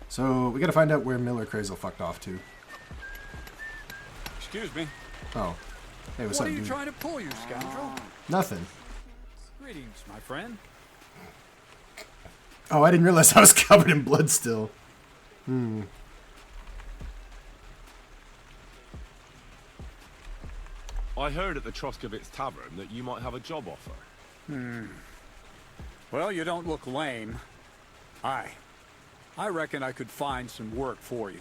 So we gotta find out where Miller Kreyzel fucked off to. Excuse me. Oh. Hey, what's What up, are you dude? trying to pull, you scoundrel? Nothing. Greetings, my friend. Oh, I didn't realize I was covered in blood still. I heard at the Troskovitz Tavern that you might have a job offer. Well, you don't look lame. I reckon I could find some work for you.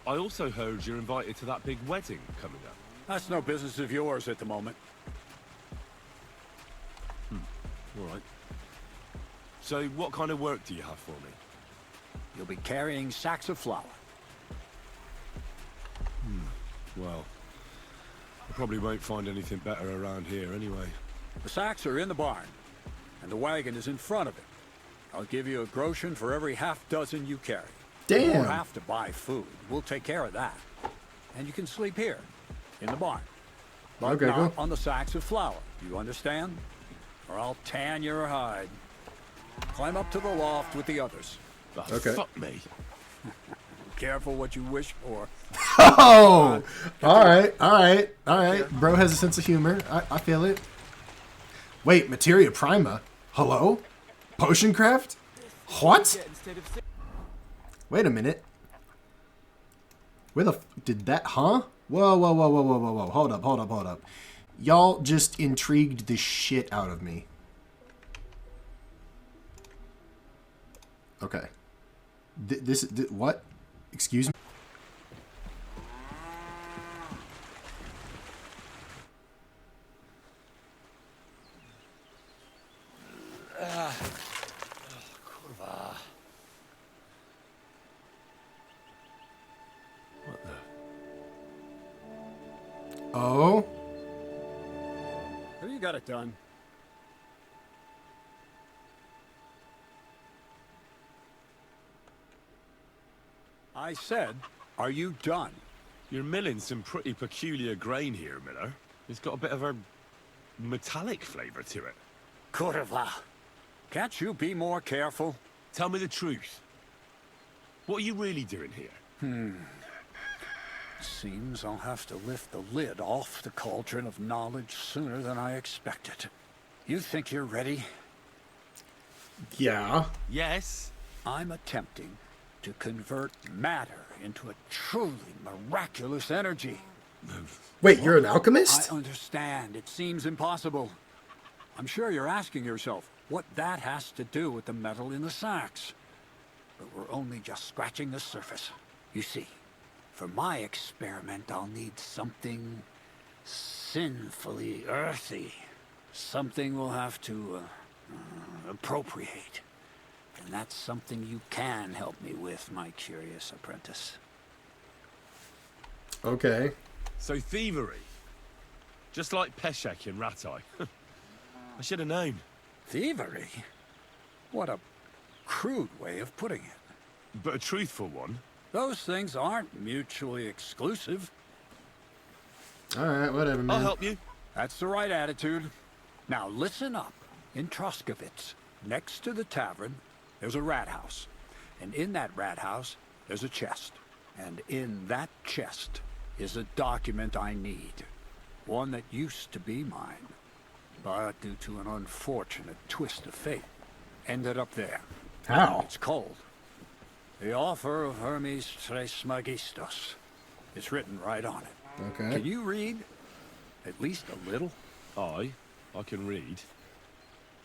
I also heard you're invited to that big wedding coming up. That's no business of yours at the moment. All right. So what kind of work do you have for me? You'll be carrying sacks of flour. Well, I probably won't find anything better around here anyway. The sacks are in the barn, and the wagon is in front of it. I'll give you a groschen for every half dozen you carry. You Damn. won't have to buy food. We'll take care of that. And you can sleep here, in the barn. But Okay, not cool. on the sacks of flour. You understand? Or I'll tan your hide. Climb up to the loft with the others. Oh, Okay. Fuck me. Careful what you wish for. Oh! Alright. Bro has a sense of humor. I feel it. Wait, Materia Prima? Hello? Potion craft? What? Wait a minute. Where the did that, huh? Whoa. Hold up. Y'all just intrigued the shit out of me. Okay. What? Excuse me? What the? Oh? Have you got it done? I said, are you done? You're milling some pretty peculiar grain here, Miller. It's got a bit of a metallic flavor to it. Kurva. Can't you be more careful? Tell me the truth. What are you really doing here? Seems I'll have to lift the lid off the cauldron of knowledge sooner than I expected. You think you're ready? Yeah. Yes. I'm attempting to convert matter into a truly miraculous energy. Wait, you're an I alchemist? understand. It seems impossible. I'm sure you're asking yourself what that has to do with the metal in the sacks. But we're only just scratching the surface. You see, for my experiment, I'll need something sinfully earthy. Something we'll have to appropriate. And that's something you can help me with, my curious apprentice. Okay. So thievery. Just like Peshek in Ratai. I should have known. Thievery? What a crude way of putting it. But a truthful one. Those things aren't mutually exclusive. Alright, whatever, man. I'll help you. That's the right attitude. Now listen up. In Troskovitz, next to the tavern, there's a rat house. And in that rat house, there's a chest. And in that chest is a document I need. One that used to be mine. But due to an unfortunate twist of fate, ended up there. How? It's called The Offer of Hermes Trismegistos. It's written right on it. Okay. Can you read? At least a little? I can read.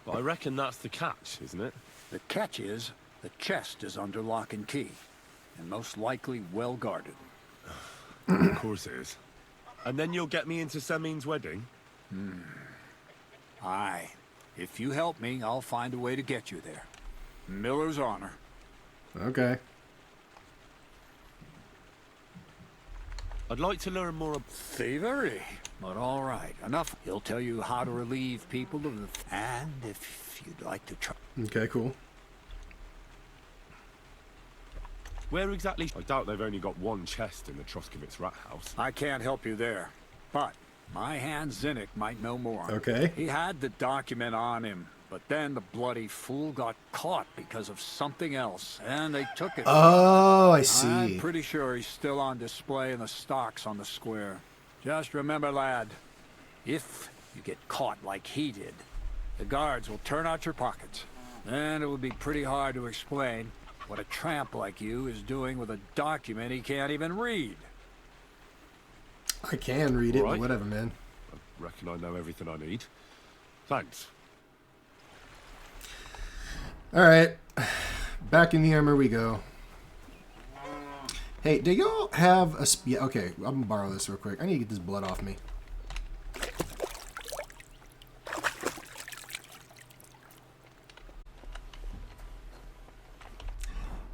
But I reckon that's the catch, isn't it? The catch is, the chest is under lock and key. And most likely well guarded. Of course it is. And then you'll get me into Semin's wedding? Aye. If you help me, I'll find a way to get you there. Miller's honor. Okay. I'd like to learn more about... Thievery. But all right, enough. He'll tell you how to relieve people of the... And if you'd like to try... Okay, cool. Where exactly? I doubt they've only got one chest in the Troskovitz rat house. I can't help you there. But my hand Zinnik might know more. Okay. He had the document on him But then the bloody fool got caught because of something else, and they took it. Oh, I I'm see. pretty sure he's still on display in the stocks on the square. Just remember, lad, if you get caught like he did, the guards will turn out your pockets. And it would be pretty hard to explain what a tramp like you is doing with a document he can't even read. I can read it, All but right. whatever, man. I reckon I know everything I need. Thanks. Alright. Back in the armor we go. Hey, do y'all have a... Yeah, okay, I'm gonna borrow this real quick. I need to get this blood off me.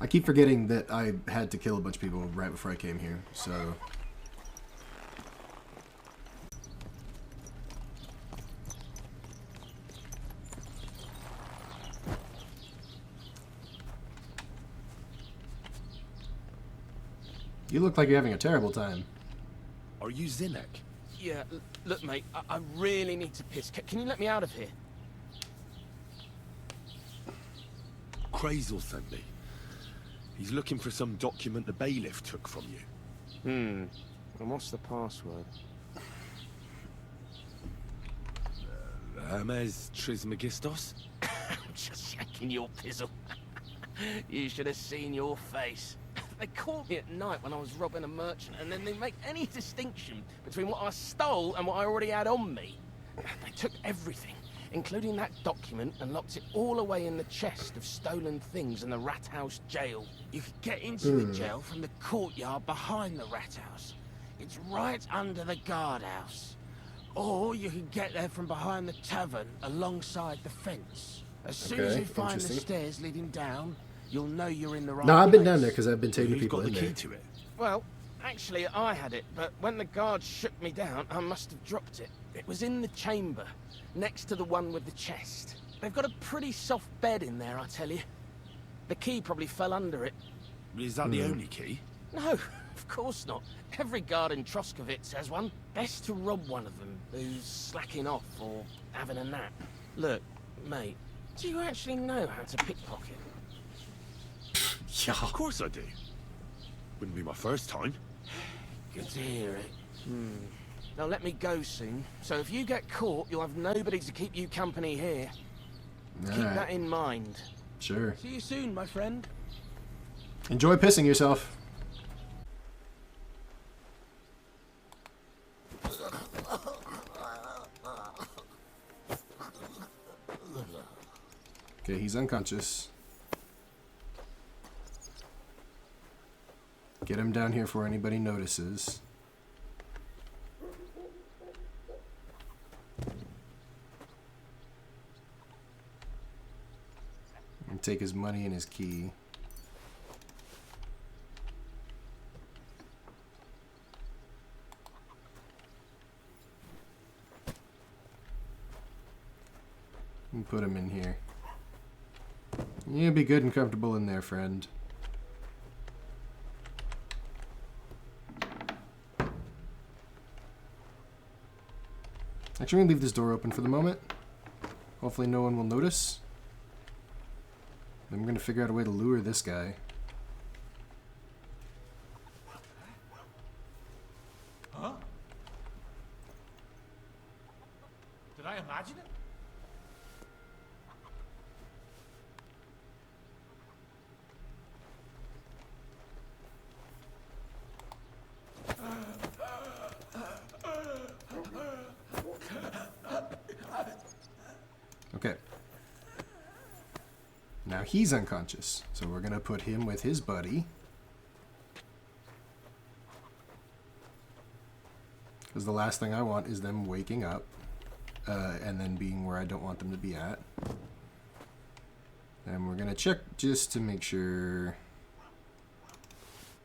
I keep forgetting that I had to kill a bunch of people right before I came here, so... You look like you're having a terrible time. Are you Zinnek? Yeah, look, mate, I really need to piss. Can you let me out of here? Kreyzel sent me. He's looking for some document the bailiff took from you. And what's the password? Hermes Trismegistos? Just shaking your pizzle. You should have seen your face. They caught me at night when I was robbing a merchant, and then they make any distinction between what I stole and what I already had on me. They took everything, including that document, and locked it all away in the chest of stolen things in the rat house jail. You could get into the jail from the courtyard behind the rat house. It's right under the guardhouse. Or you can get there from behind the tavern alongside the fence. As soon as Okay, you find the interesting. stairs leading down, you'll know you're in the right No, I've been place. down there because I've been taking Who's people got in the there. key to it? Well, actually, I had it, but when the guards shook me down, I must have dropped it. It was in the chamber, next to the one with the chest. They've got a pretty soft bed in there, I tell you. The key probably fell under it. Is that the only key? No, of course not. Every guard in Troskovitz has one. Best to rob one of them who's slacking off or having a nap. Look, mate, do you actually know how to pickpocket? Yeah. Of course I do. Wouldn't be my first time. Good to hear it. Now let me go soon. So if you get caught, you'll have nobody to keep you company here. Keep that Alright, in mind. sure. See you soon, my friend. Enjoy pissing yourself. Okay, he's unconscious. Get him down here before anybody notices. And take his money and his key. And put him in here. You'll be good and comfortable in there, friend. Actually, I'm gonna leave this door open for the moment. Hopefully no one will notice. Then we're gonna figure out a way to lure this guy. Huh? Did I imagine it? Okay. Now he's unconscious, so we're gonna put him with his buddy. Because the last thing I want is them waking up and then being where I don't want them to be at. And we're gonna check just to make sure.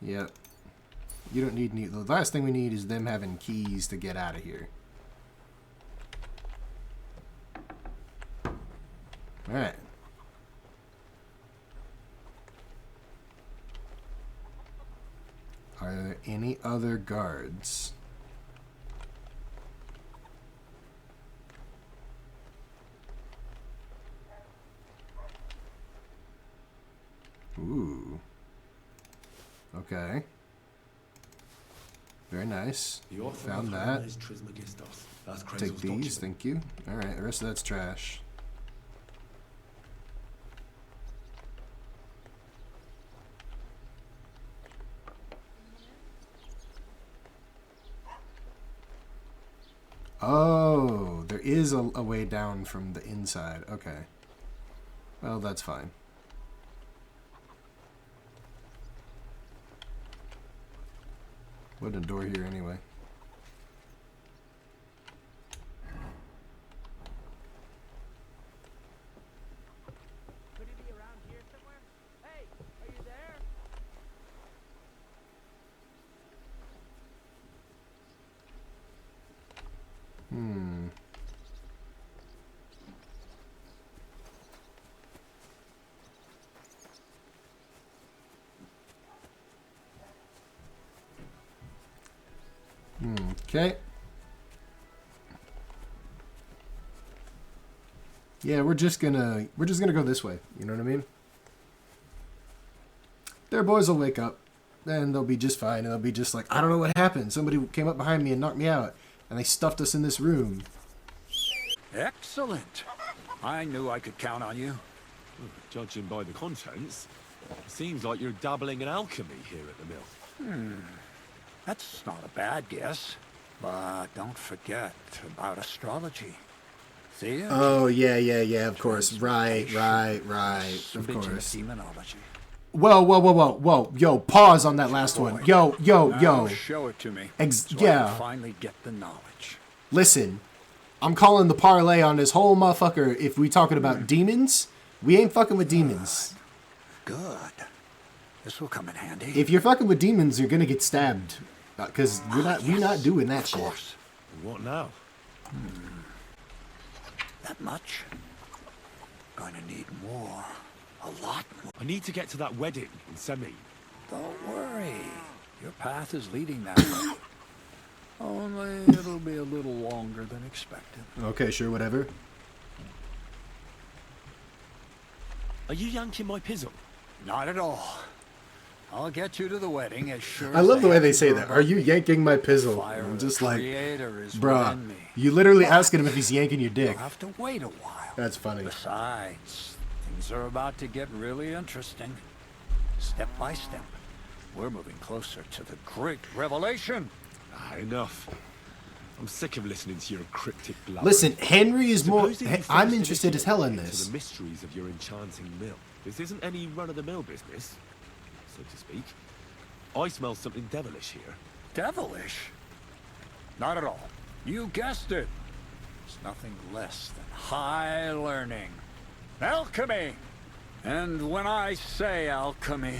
Yep. You don't need any. The last thing we need is them having keys to get out of here. Alright. Are there any other guards? Okay. Very nice. Found that. Take these, thank you. Alright, the rest of that's trash. Oh, there is a way down from the inside. Okay. Well, that's fine. Wasn't a door here anyway. Could he be around here somewhere? Hey, are you there? Okay. Yeah, we're just gonna go this way. You know what I mean? Their boys will wake up, and they'll be just fine, and they'll be just like, I don't know what happened. Somebody came up behind me and knocked me out, and they stuffed us in this room. Excellent. I knew I could count on you. Judging by the contents, it seems like you're dabbling in alchemy here at the mill. That's not a bad guess. But don't forget about astrology. Theurgy. Oh, yeah, of course. Right. Of course. Demonology. Whoa. Yo, pause on that last one. Yo. Now show it to me. So I Yeah. can finally get the knowledge. Listen, I'm calling the parlay on this whole motherfucker. If we talking about demons, we ain't fucking with demons. Good. This will come in handy. If you're fucking with demons, you're gonna get stabbed. Because we're not doing that Of shit. course. What now? That much? Gonna need more. A lot more. I need to get to that wedding in Semi. Don't worry. Your path is leading that way. Only it'll be a little longer than expected. Okay, sure, whatever. Are you yanking my pizzle? Not at all. I'll get you to the wedding as sure I as love the way they heavens say are that. above Are you me. yanking my pizzle? Fire I'm of just the like, Creator is bruh, within me. you literally asking him if he's yanking your dick. You'll have to wait a while. That's funny. Besides, things are about to get really interesting. Step by step, we're moving closer to the great revelation. Enough. I'm sick of listening to your cryptic blabbering. Listen, Henry is more... Supposing you I'm first interested as hell in initiate this. into the mysteries of your enchanting mill. This isn't any run-of-the-mill business, so to speak. I smell something devilish here. Devilish? Not at all. You guessed it. It's nothing less than high learning. Alchemy! And when I say alchemy,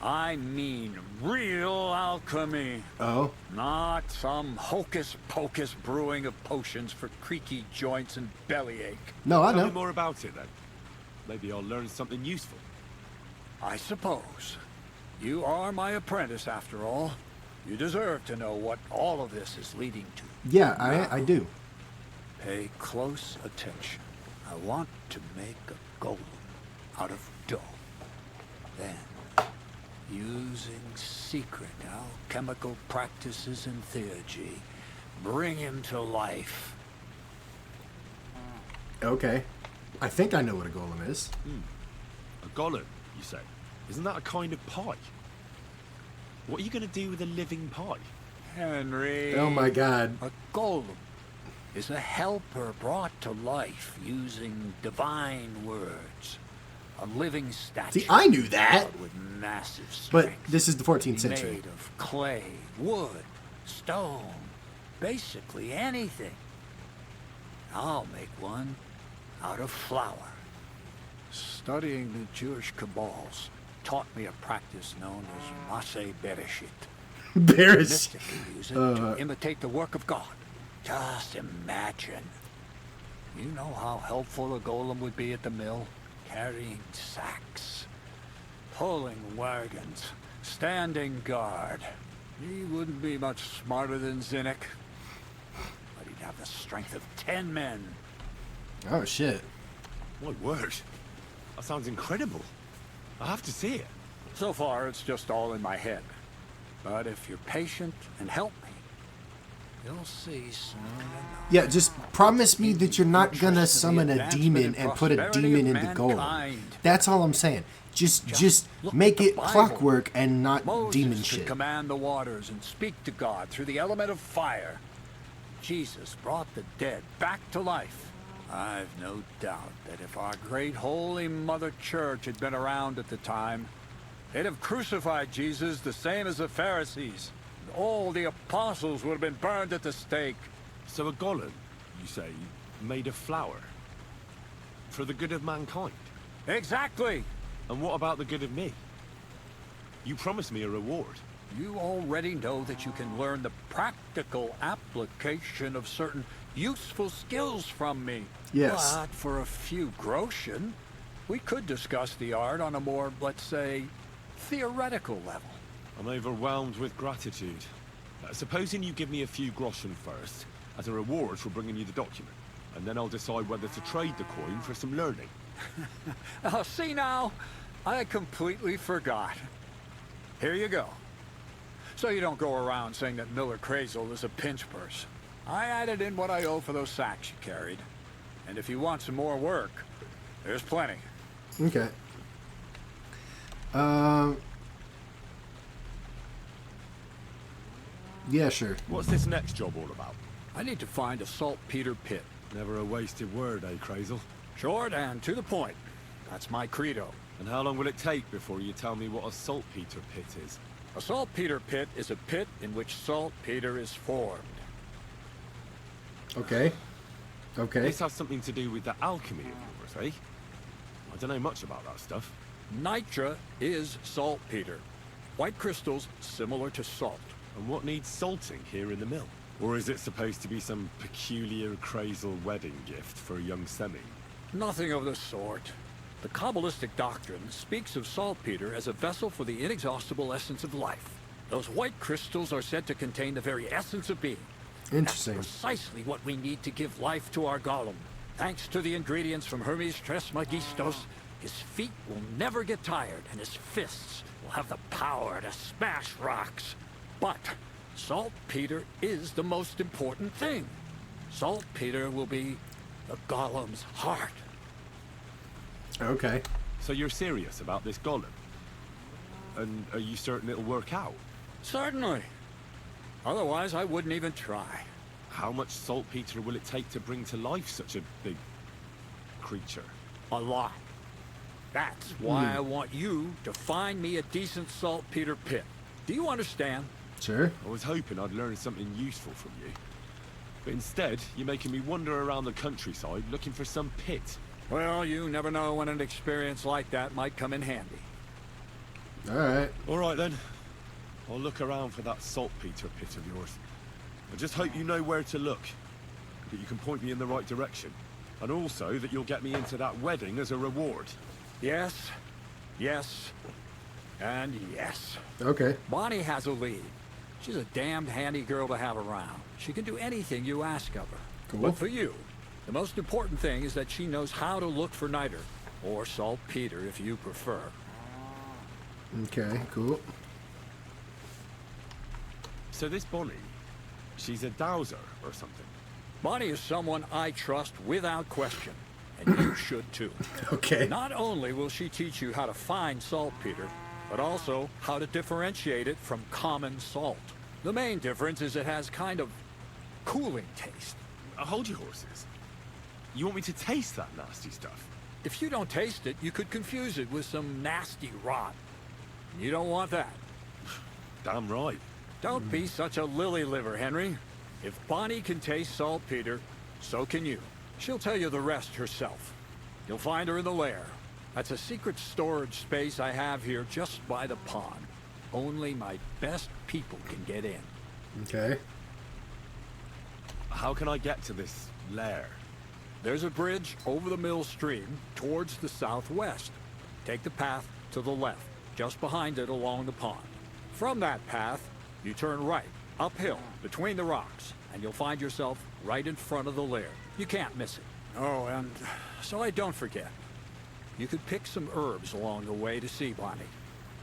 I mean real alchemy. Oh? Not some hocus-pocus brewing of potions for creaky joints and bellyache. No, I Tell me know. more about it, then. Maybe I'll learn something useful. I suppose. You are my apprentice, after all. You deserve to know what all of this is leading to. Yeah, I do. Pay close attention. I want to make a golem out of dough. Then, using secret alchemical practices in theurgy, bring him to life. Okay. I think I know what a golem is. A golem, you say? Isn't that a kind of pie? What are you going to do with a living pie? Henry. Oh my god. A golem is a helper brought to life using divine words. A living statue. See, I knew that. With massive But strength. this is the 14th Made century. of clay, wood, stone, basically anything. I'll make one out of flour. Studying the Jewish cabals taught me a practice known as Maseh Bereshit. Bears. Mystically use it to imitate the work of God. Just imagine. You know how helpful a golem would be at the mill? Carrying sacks, pulling wagons, standing guard. He wouldn't be much smarter than Zinnik, but he'd have the strength of 10 men. Oh shit. My word. That sounds incredible. I have to see it. So far, it's just all in my head. But if you're patient and help me, you'll see soon enough. Yeah, just promise me that you're not gonna summon a demon and put a demon in the golem. That's all I'm saying. Just make it clockwork and not demon Moses could shit. command the waters and speak to God through the element of fire. Jesus brought the dead back to life. I've no doubt that if our great holy Mother Church had been around at the time, they'd have crucified Jesus the same as the Pharisees. All the apostles would have been burned at the stake. So a golem, you say, made of flour? For the good of mankind? Exactly. And what about the good of me? You promised me a reward. You already know that you can learn the practical application of certain useful skills from me. Yes. But for a few groschen, we could discuss the art on a more, let's say, theoretical level. I'm overwhelmed with gratitude. Supposing you give me a few groschen first, as a reward for bringing you the document. And then I'll decide whether to trade the coin for some learning. Oh, see now, I completely forgot. Here you go. So you don't go around saying that Miller Kreyzel is a pinch purse. I added in what I owe for those sacks you carried. And if you want some more work, there's plenty. Okay. Yeah, sure. What's this next job all about? I need to find a saltpeter pit. Never a wasted word, eh, Kreyzel? Short and to the point. That's my credo. And how long will it take before you tell me what a saltpeter pit is? A saltpeter pit is a pit in which saltpeter is formed. Okay. Okay. This has something to do with the alchemy of yours, eh? I don't know much about that stuff. Nitra is saltpeter. White crystals similar to salt. And what needs salting here in the mill? Or is it supposed to be some peculiar Kreyzel wedding gift for a young semi? Nothing of the sort. The Kabbalistic doctrine speaks of saltpeter as a vessel for the inexhaustible essence of life. Those white crystals are said to contain the very essence of being. Interesting. That's precisely what we need to give life to our golem. Thanks to the ingredients from Hermes Trismegistos, his feet will never get tired, and his fists will have the power to smash rocks. But saltpeter is the most important thing. Saltpeter will be the golem's heart. Okay. So you're serious about this golem? And are you certain it'll work out? Certainly. Otherwise, I wouldn't even try. How much saltpeter will it take to bring to life such a big creature? A lot. That's why I want you to find me a decent saltpeter pit. Do you understand? Sure. I was hoping I'd learn something useful from you. But instead, you're making me wander around the countryside looking for some pit. Well, you never know when an experience like that might come in handy. Alright. All right then. I'll look around for that saltpeter pit of yours. I just hope you know where to look. That you can point me in the right direction. And also that you'll get me into that wedding as a reward. Yes, yes, and yes. Okay. Bonnie has a lead. She's a damned handy girl to have around. She can do anything you ask of her. Cool. But for you, the most important thing is that she knows how to look for niter, or saltpeter if you prefer. Okay, cool. So this Bonnie, she's a dowser or something? Bonnie is someone I trust without question, and you should too. Okay. Not only will she teach you how to find saltpeter, but also how to differentiate it from common salt. The main difference is it has kind of cooling taste. Hold your horses. You want me to taste that nasty stuff? If you don't taste it, you could confuse it with some nasty rot. You don't want that. Damn right. Don't be such a lily liver, Henry. If Bonnie can taste saltpeter, so can you. She'll tell you the rest herself. You'll find her in the lair. That's a secret storage space I have here just by the pond. Only my best people can get in. Okay. How can I get to this lair? There's a bridge over the mill stream towards the southwest. Take the path to the left, just behind it along the pond. From that path, you turn right, uphill, between the rocks, and you'll find yourself right in front of the lair. You can't miss it. Oh, and so I don't forget. You could pick some herbs along the way to see Bonnie.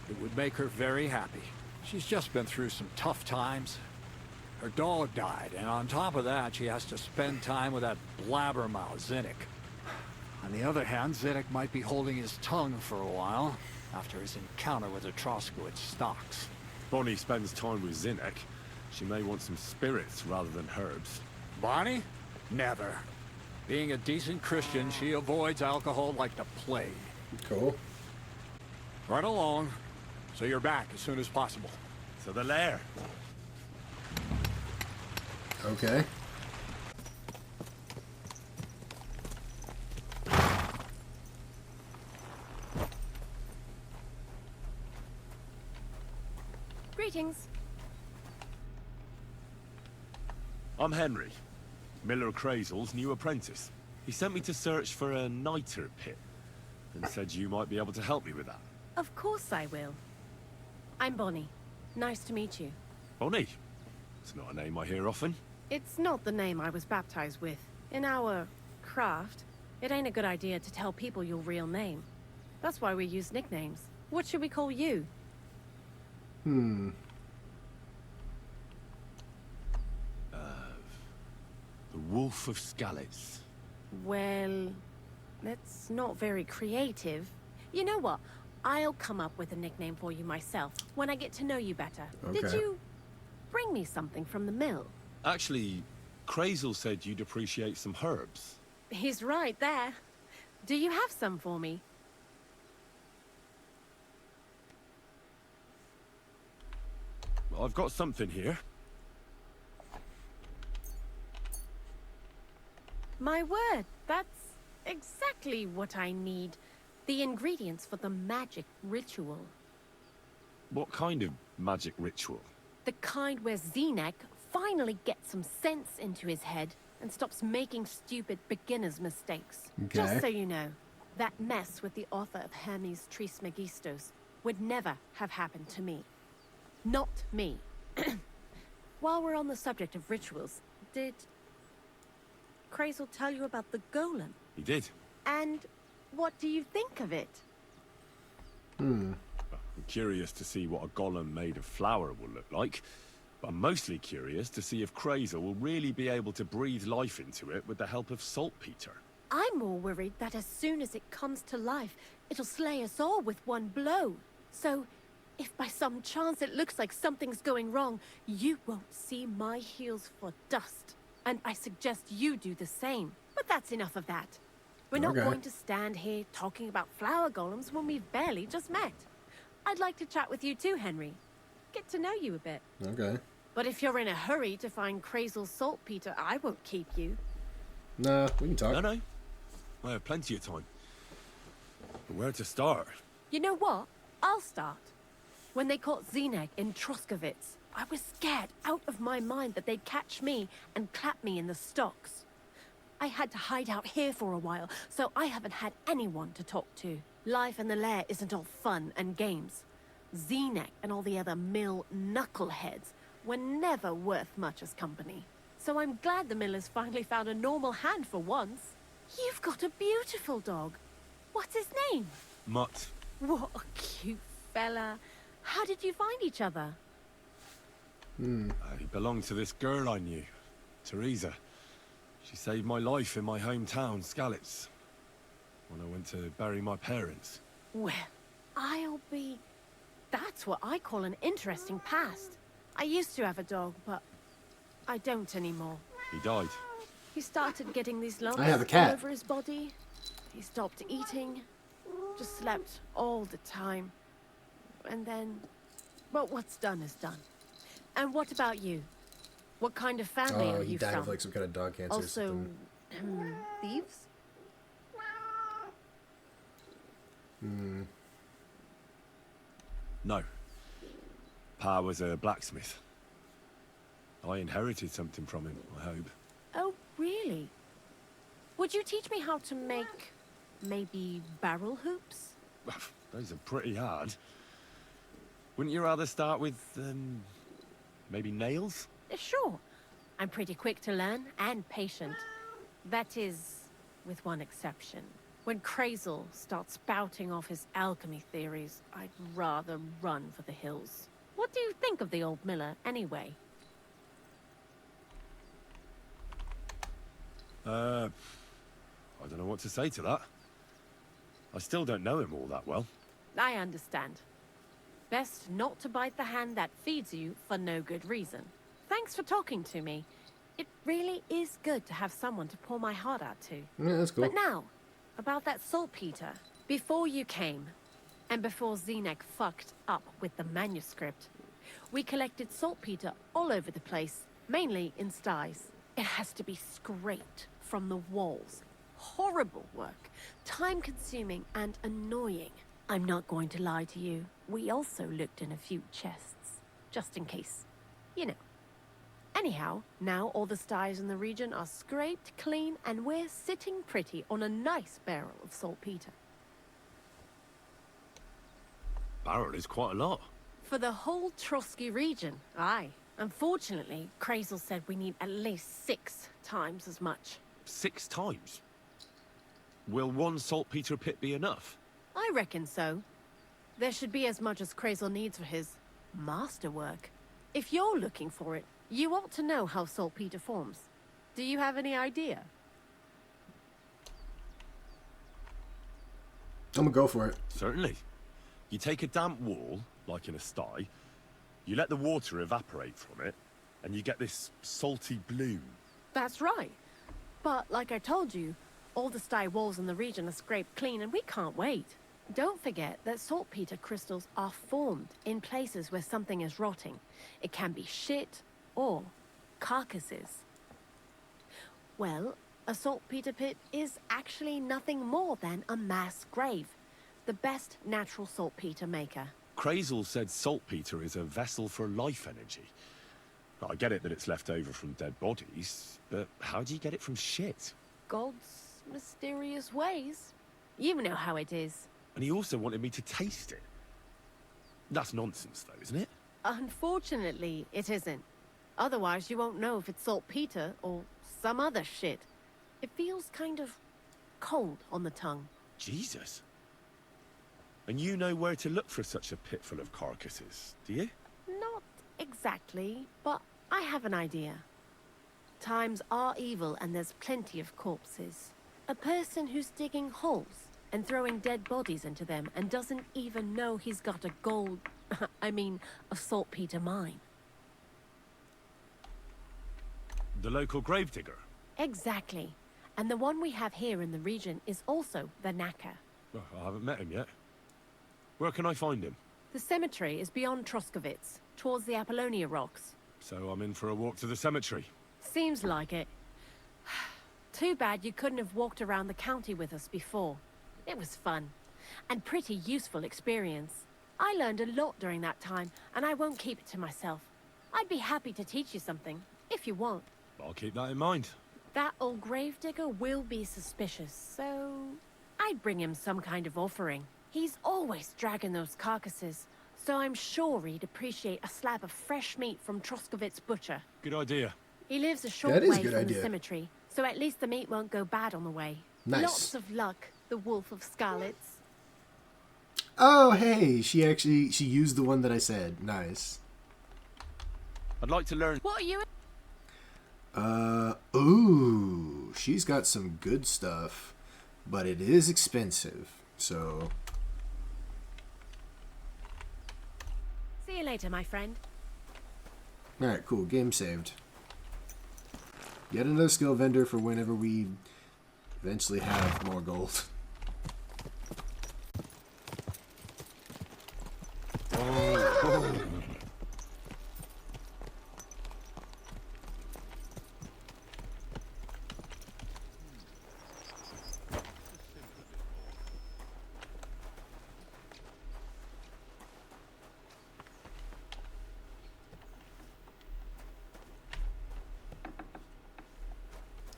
It would make her very happy. She's just been through some tough times. Her dog died, and on top of that, she has to spend time with that blabbermouth, Zinnik. On the other hand, Zinnik might be holding his tongue for a while, after his encounter with the Troskowitz stocks. Bonnie spends time with Zinnik. She may want some spirits rather than herbs. Bonnie? Never. Being a decent Christian, she avoids alcohol like the plague. Cool. Right along. So you're back as soon as possible. So the lair. Okay. Greetings. I'm Henry, Miller Kreyzel's new apprentice. He sent me to search for a niter pit and said you might be able to help me with that. Of course I will. I'm Bonnie. Nice to meet you. Bonnie? It's not a name I hear often. It's not the name I was baptized with. In our craft, it ain't a good idea to tell people your real name. That's why we use nicknames. What should we call you? The Wolf of Skalitz. Well, that's not very creative. You know what? I'll come up with a nickname for you myself when I get to know you better. Did Okay. you bring me something from the mill? Actually, Kreyzel said you'd appreciate some herbs. He's right there. Do you have some for me? I've got something here. My word, that's exactly what I need. The ingredients for the magic ritual. What kind of magic ritual? The kind where Zinnik finally gets some sense into his head and stops making stupid beginner's mistakes. Okay. Just so you know, that mess with the author of Hermes Trismegistos would never have happened to me. Not me. While we're on the subject of rituals, did Kreyzel tell you about the golem? He did. And what do you think of it? I'm curious to see what a golem made of flour will look like. But I'm mostly curious to see if Kreyzel will really be able to breathe life into it with the help of saltpeter. I'm more worried that as soon as it comes to life, it'll slay us all with one blow. So, if by some chance it looks like something's going wrong, you won't see my heels for dust. And I suggest you do the same. But that's enough of that. We're not Okay. going to stand here talking about flower golems when we've barely just met. I'd like to chat with you too, Henry. Get to know you a bit. Okay. But if you're in a hurry to find Kreyzel's saltpeter, I won't keep you. Nah, we can talk. No. I have plenty of time. But where to start? You know what? I'll start. When they caught Zinnik in Troskowitz, I was scared out of my mind that they'd catch me and clap me in the stocks. I had to hide out here for a while, so I haven't had anyone to talk to. Life in the lair isn't all fun and games. Zinnik and all the other mill knuckleheads were never worth much as company. So I'm glad the millers finally found a normal hand for once. You've got a beautiful dog. What's his name? Mutt. What a cute fella. How did you find each other? He belonged to this girl I knew, Teresa. She saved my life in my hometown, Skalitz, when I went to bury my parents. Well, I'll be... That's what I call an interesting past. I used to have a dog, but I don't anymore. He died. He started getting these lumps I have a cat. all over his body. He stopped eating. Just slept all the time. And then... Well, what's done is done. And what about you? What kind of family Oh, are he you died from? of like some kind of dog cancer or Also, something. thieves? No. Pa was a blacksmith. I inherited something from him, I hope. Oh, really? Would you teach me how to make, maybe, barrel hoops? Those are pretty hard. Wouldn't you rather start with, maybe nails? Sure. I'm pretty quick to learn and patient. That is, with one exception. When Kreyzel starts spouting off his alchemy theories, I'd rather run for the hills. What do you think of the old miller, anyway? I don't know what to say to that. I still don't know him all that well. I understand. Best not to bite the hand that feeds you for no good reason. Thanks for talking to me. It really is good to have someone to pour my heart out to. Yeah, that's cool. But now, about that saltpeter. Before you came, and before Zenek fucked up with the manuscript, we collected saltpeter all over the place, mainly in sties. It has to be scraped from the walls. Horrible work, time-consuming and annoying. I'm not going to lie to you. We also looked in a few chests, just in case. You know. Anyhow, now all the sties in the region are scraped clean and we're sitting pretty on a nice barrel of saltpeter. Barrel is quite a lot. For the whole Trotsky region, aye. Unfortunately, Kreyzel said we need at least 6 times as much. 6 times? Will one saltpeter pit be enough? I reckon so. There should be as much as Kreyzel needs for his masterwork. If you're looking for it, you ought to know how saltpeter forms. Do you have any idea? I'm gonna go for it. Certainly. You take a damp wall, like in a sty, you let the water evaporate from it, and you get this salty bloom. That's right. But like I told you, all the sty walls in the region are scraped clean and we can't wait. Don't forget that saltpeter crystals are formed in places where something is rotting. It can be shit or carcasses. Well, a saltpeter pit is actually nothing more than a mass grave. The best natural saltpeter maker. Kreyzel said saltpeter is a vessel for life energy. I get it that it's left over from dead bodies, but how do you get it from shit? God's mysterious ways. You know how it is. And he also wanted me to taste it. That's nonsense though, isn't it? Unfortunately, it isn't. Otherwise, you won't know if it's saltpeter or some other shit. It feels kind of cold on the tongue. Jesus. And you know where to look for such a pit full of carcasses, do you? Not exactly, but I have an idea. Times are evil and there's plenty of corpses. A person who's digging holes and throwing dead bodies into them and doesn't even know he's got a gold... a saltpeter mine. The local gravedigger? Exactly. And the one we have here in the region is also the knacker. Well, I haven't met him yet. Where can I find him? The cemetery is beyond Troskovitz, towards the Apollonia rocks. So I'm in for a walk to the cemetery. Seems like it. Too bad you couldn't have walked around the county with us before. It was fun. And pretty useful experience. I learned a lot during that time, and I won't keep it to myself. I'd be happy to teach you something, if you want. I'll keep that in mind. That old gravedigger will be suspicious, so... I'd bring him some kind of offering. He's always dragging those carcasses, so I'm sure he'd appreciate a slab of fresh meat from Troskovitz butcher. Good idea. He lives a short That is a way good from idea. the cemetery, so at least the meat won't go bad on the way. Nice. Lots of luck, the Wolf of Skalitz. Oh, hey, she used the one that I said. Nice. I'd like to learn... What are you... Ooh, she's got some good stuff, but it is expensive, so... See you later, my friend. Alright, cool, game saved. Yet another skill vendor for whenever we eventually have more gold.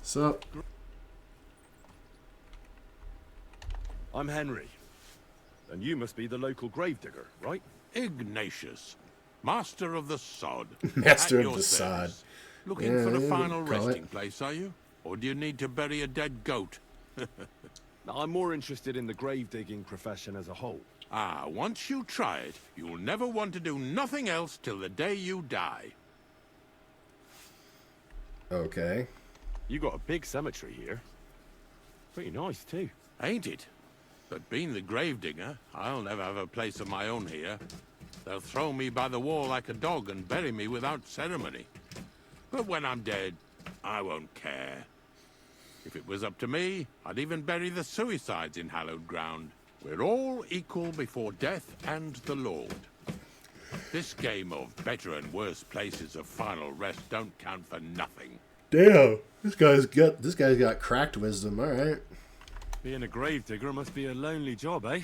So, I'm Henry. And you must be the local gravedigger, right? Ignatius, master of the sod. Master At of your the sod. service. Looking Yeah, for the you final call it. resting place, are you? Or do you need to bury a dead goat? I'm more interested in the grave digging profession as a whole. Ah, once you try it, you'll never want to do nothing else till the day you die. Okay. You got a big cemetery here. Pretty nice, too. Ain't it? But being the gravedigger, I'll never have a place of my own here. They'll throw me by the wall like a dog and bury me without ceremony. But when I'm dead, I won't care. If it was up to me, I'd even bury the suicides in hallowed ground. We're all equal before death and the Lord. This game of better and worse places of final rest don't count for nothing. Damn. This guy's got cracked wisdom, alright. Being a gravedigger must be a lonely job, eh?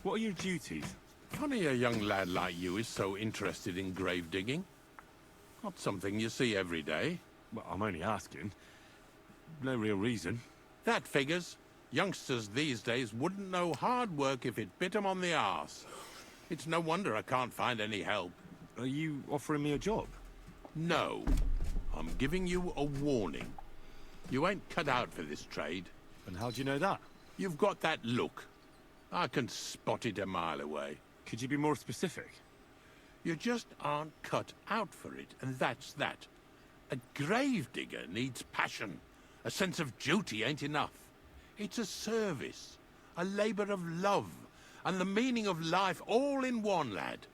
What are your duties? Funny a young lad like you is so interested in grave digging. Not something you see every day. Well, I'm only asking. No real reason. That figures. Youngsters these days wouldn't know hard work if it bit 'em on the arse. It's no wonder I can't find any help. Are you offering me a job? No. I'm giving you a warning. You ain't cut out for this trade. And how do you know that? You've got that look. I can spot it a mile away. Could you be more specific? You just aren't cut out for it, and that's that. A gravedigger needs passion. A sense of duty ain't enough. It's a service, a labor of love, and the meaning of life all in one, lad.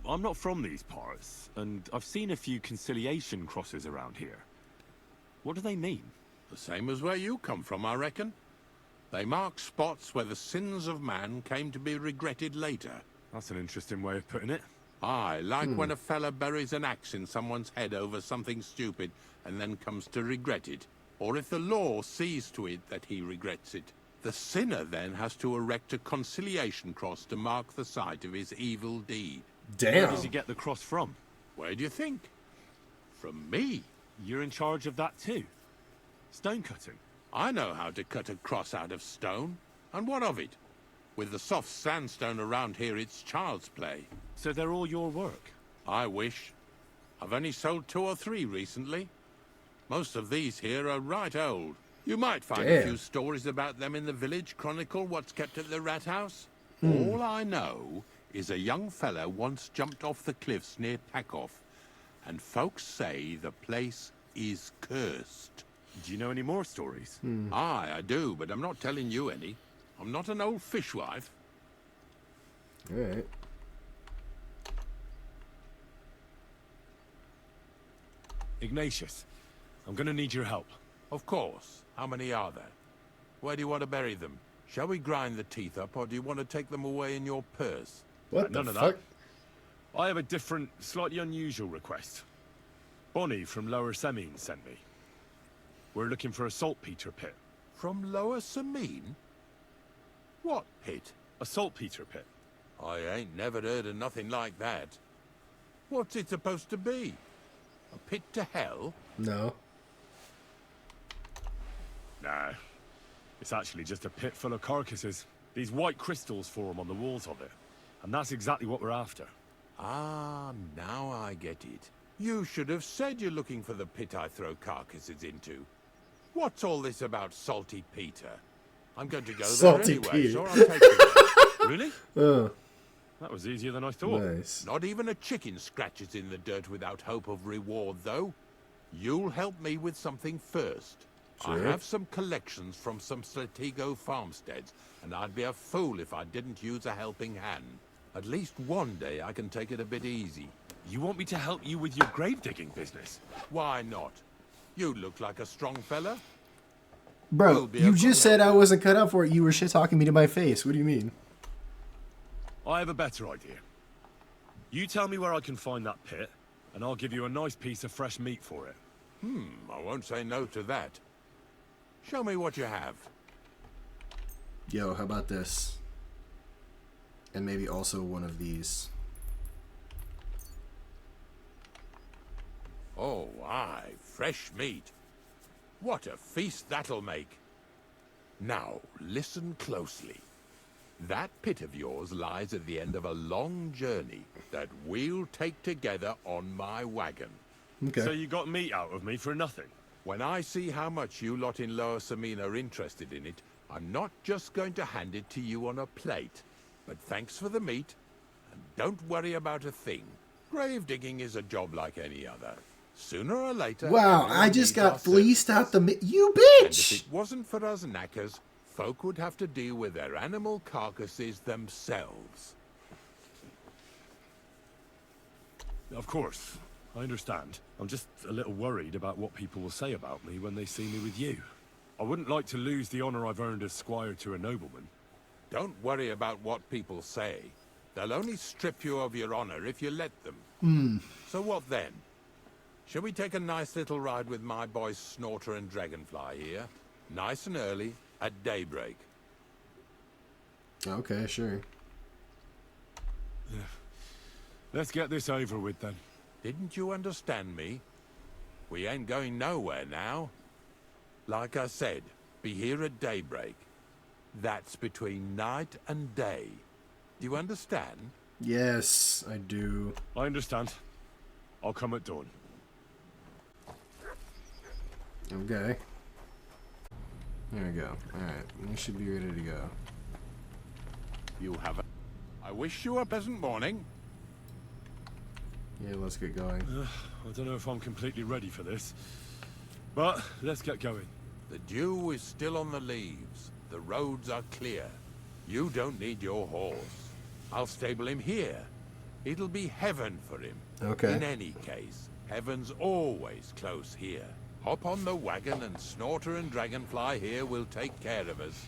I'm not from these parts, and I've seen a few conciliation crosses around here. What do they mean? The same as where you come from, I reckon. They mark spots where the sins of man came to be regretted later. That's an interesting way of putting it. Aye, like when a fella buries an axe in someone's head over something stupid and then comes to regret it. Or if the law sees to it that he regrets it. The sinner then has to erect a conciliation cross to mark the site of his evil deed. Where Damn. does he get the cross from? Where do you think? From me. You're in charge of that too? Stone cutting? I know how to cut a cross out of stone. And what of it? With the soft sandstone around here, it's child's play. So they're all your work? I wish. I've only sold 2 or 3 recently. Most of these here are right old. You might find a Damn. few stories about them in the village chronicle what's kept at the rat house. All I know is a young fella once jumped off the cliffs near Takoff, and folks say the place is cursed. Do you know any more stories? Aye, I do, but I'm not telling you any. I'm not an old fishwife. Alright. Ignatius, I'm gonna need your help. Of course. How many are there? Where do you want to bury them? Shall we grind the teeth up, or do you want to take them away in your purse? What None the of fuck? that. I have a different, slightly unusual request. Bonnie from Lower Semine sent me. We're looking for a saltpeter pit. From Lower Semine? What pit? A saltpeter pit. I ain't never heard of nothing like that. What's it supposed to be? A pit to hell? No. Nah. It's actually just a pit full of carcasses. These white crystals form on the walls of it. And that's exactly what we're after. Ah, now I get it. You should have said you're looking for the pit I throw carcasses into. What's all this about Salty Peter? I'm going to go there Salty anyway, Peter. so I'm taking it. Really? Oh, That was easier than I thought. nice. Not even a chicken scratches in the dirt without hope of reward, though. You'll help me with something first. I Sure. have some collections from some Stratego farmsteads, and I'd be a fool if I didn't use a helping hand. At least one day I can take it a bit easy. You want me to help you with your grave digging business? Why not? You look like a strong fella. Bro, Will be you a just good said I wasn't cut out for it. You were shit talking me to my face. What do you mean? I have a better idea. You tell me where I can find that pit, and I'll give you a nice piece of fresh meat for it. I won't say no to that. Show me what you have. Yo, how about this? And maybe also one of these. Oh, aye, fresh meat. What a feast that'll make. Now, listen closely. That pit of yours lies at the end of a long journey that we'll take together on my wagon. Okay. So you got meat out of me for nothing? When I see how much you lot in Lower Samina are interested in it, I'm not just going to hand it to you on a plate. But thanks for the meat, and don't worry about a thing. Grave digging is a job like any other. Sooner or later... Wow, everyone I just needs our got fleeced services. out the you And if bitch! it wasn't for us knackers, folk would have to deal with their animal carcasses themselves. Of course. I understand. I'm just a little worried about what people will say about me when they see me with you. I wouldn't like to lose the honor I've earned as squire to a nobleman. Don't worry about what people say. They'll only strip you of your honor if you let them. So what then? Shall we take a nice little ride with my boys Snorter and Dragonfly here? Nice and early, at daybreak. Okay, sure. Let's get this over with then. Didn't you understand me? We ain't going nowhere now. Like I said, be here at daybreak. That's between night and day. Do you understand? Yes, I do. I understand. I'll come at dawn. Okay. There we go. Alright, we should be ready to go. You have a... I wish you a pleasant morning. Yeah, let's get going. I don't know if I'm completely ready for this. But let's get going. The dew is still on the leaves. The roads are clear. You don't need your horse. I'll stable him here. It'll be heaven for him. Okay. In any case, heaven's always close here. Hop on the wagon and Snorter and Dragonfly here will take care of us.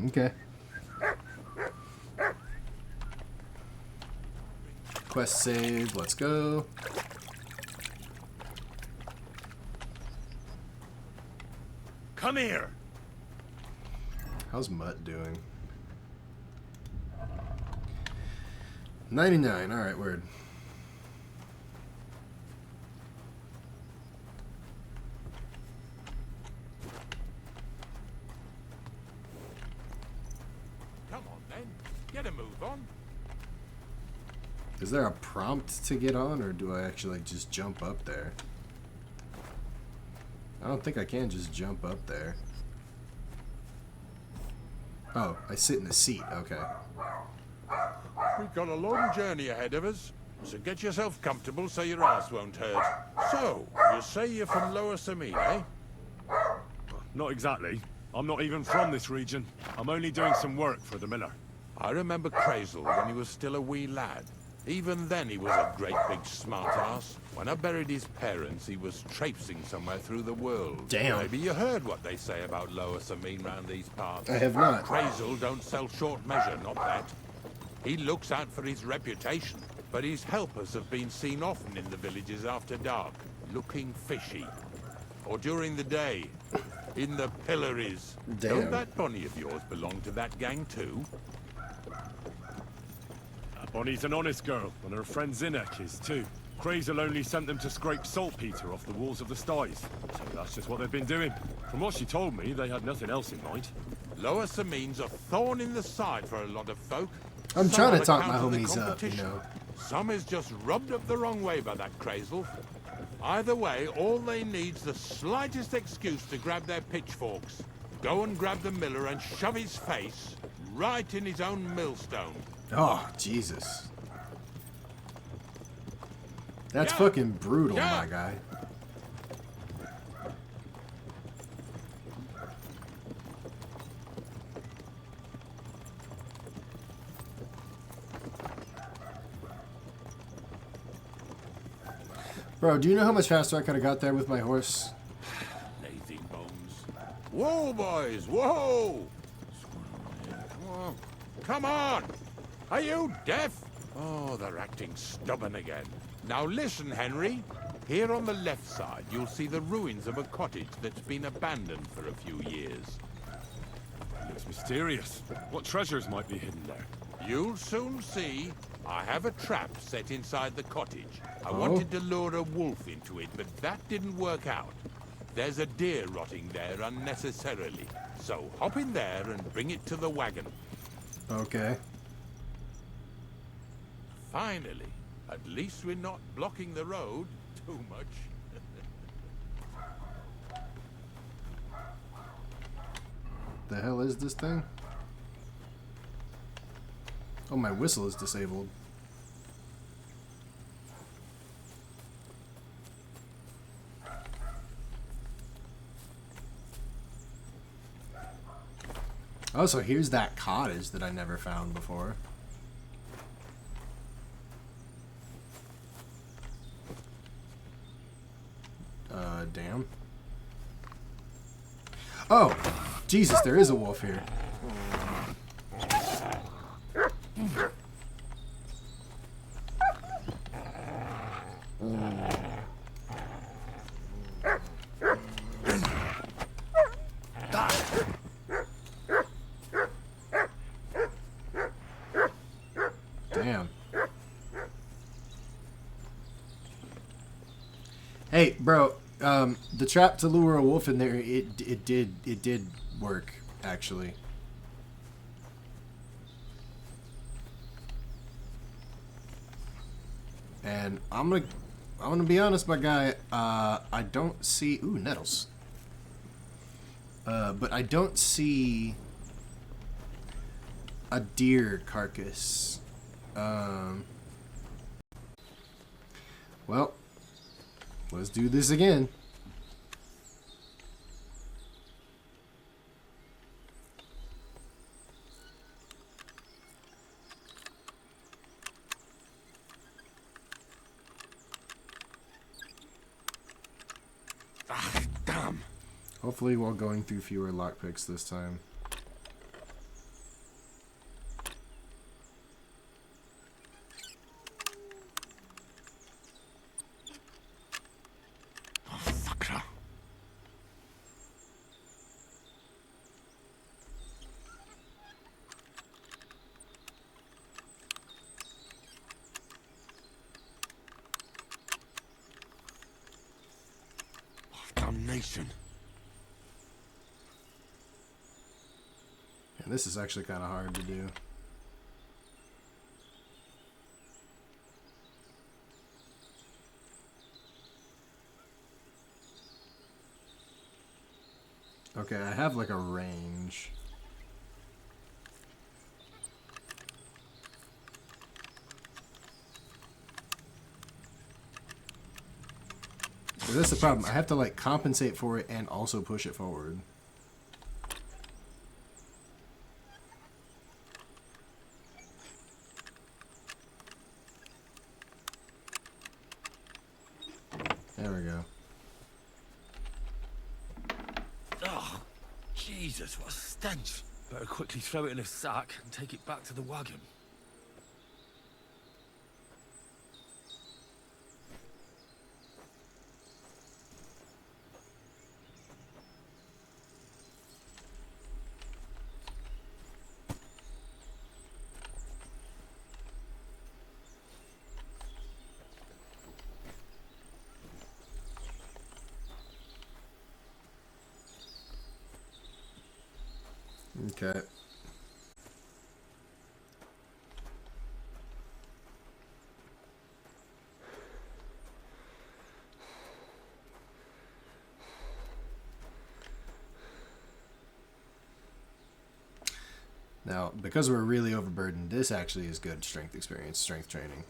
Okay. Quest saved, let's go. Come here! How's Mutt doing? 99, alright, word. Come on then, get a move on. Is there a prompt to get on, or do I actually just jump up there? I don't think I can just jump up there. Oh, I sit in the seat, okay. We've got a long journey ahead of us, so get yourself comfortable so your ass won't hurt. So, you say you're from Lower Samine, eh? Not exactly. I'm not even from this region. I'm only doing some work for the miller. I remember Kreyzel when he was still a wee lad. Even then he was a great big smart-ass. When I buried his parents, he was traipsing somewhere through the world. Damn. Maybe you heard what they say about Lower Samine round these parts. I have not. Kreyzel don't sell short measure, not that. He looks out for his reputation, but his helpers have been seen often in the villages after dark, looking fishy. Or during the day, in the pillories. Damn. Don't that Bonnie of yours belong to that gang too? Bonnie's an honest girl, and her friend Zinek is too. Kreyzel only sent them to scrape saltpeter off the walls of the styes. So that's just what they've been doing. From what she told me, they had nothing else in mind. Lower Samine's a thorn in the side for a lot of folk. I'm Some trying to on talk my account of the homies up, you competition. know. Some is just rubbed up the wrong way by that Kreyzel. Either way, all they need's the slightest excuse to grab their pitchforks. Go and grab the miller and shove his face right in his own millstone. Oh, Jesus. That's Yeah. fucking brutal, Yeah. my guy. Bro, do you know how much faster I could have got there with my horse? Lazy bones. Whoa, boys, whoa! Come on. Come on! Are you deaf? Oh, they're acting stubborn again. Now listen, Henry. Here on the left side, you'll see the ruins of a cottage that's been abandoned for a few years. Looks mysterious. What treasures might be hidden there? You'll soon see. I have a trap set inside the cottage. I Oh. wanted to lure a wolf into it, but that didn't work out. There's a deer rotting there unnecessarily. So hop in there and bring it to the wagon. Okay. Finally. At least we're not blocking the road. too much. The hell is this thing? Oh, my whistle is disabled. Oh, so here's that cottage that I never found before. Damn. Oh, Jesus, there is a wolf here. Damn. Hey, bro. The trap to lure a wolf in there, it did work, actually. And I'm gonna be honest, my guy. I don't see nettles. But I don't see a deer carcass. Well, let's do this again. Ah, damn. Hopefully while going through fewer lockpicks this time. Oh, sucker. Oh, damnation. And this is actually kind of hard to do. Okay, I have like a range. So that's the problem. I have to like compensate for it and also push it forward. There we go. Oh, Jesus, what a stench. Better quickly throw it in a sack and take it back to the wagon. Okay. Now, because we're really overburdened, this actually is good strength experience, strength training.